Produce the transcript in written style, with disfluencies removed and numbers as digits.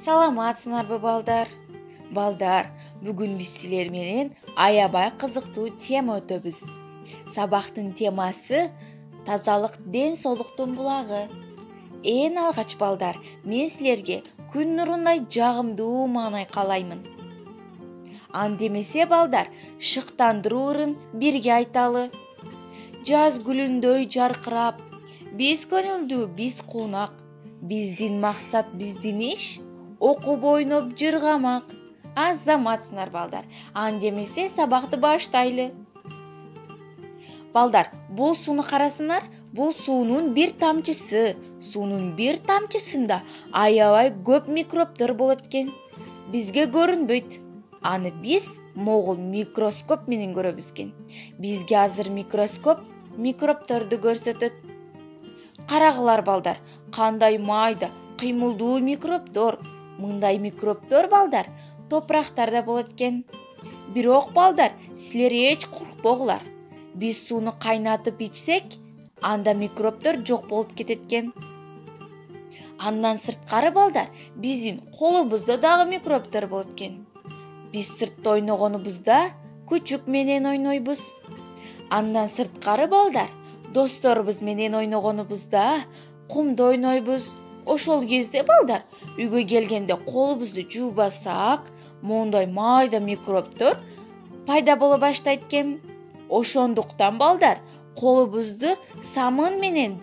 Саламатсыңарбы балдар? Балдар, бүгүн биз силер менен аябай кызыктуу тема өтөбүз. Сабактын темасы тазалык ден соолуктун булагы. Эң алгач балдар, мен силерге күн нурундай жагымдуу маанай каалаймын. Андемесе балдар, шыктандыруу ырын бирге айталы. Жаз гүлүндөй жаркырап, биз көңүлдүү, биз куунак. Биздин максат, биздин иш окуп ойноп жыргамак. Азаматсыңар балдар. Андемесе сабакты баштайлы. Балдар, бул сууну карасыңар, бул суунун бир тамчысы. Суунун бир тамчысында аябай көп микробтор болот экен. Бизге көрүнбөйт. Аны биз могул микроскоп менен көрөбүз экен. Бизге азыр микроскоп микробторду көрсөтөт. Карагылар балдар, кандай майда, кыймылдуу микробтор. Мындай микробтор балдар топурактарда болот экен. Бирок балдар, силер эч коркпогула. Биз сууну кайнатып ичсек, анда микробтор жок болуп кетет экен. Андан сырткары балдар, биздин колубузда дагы микробтор болот экен. Биз сыртта ойногонубузда күчүк менен ойнойбуз. Андан сырткары балдар, досторубуз менен ойногонубузда кумда ойнойбуз. Ошол кезде балдар, үйгө келгенде колубузду жуубасак, мондай майда микробтор пайда боло баштайт экен. Ошондуктан балдар, колубузду самын менен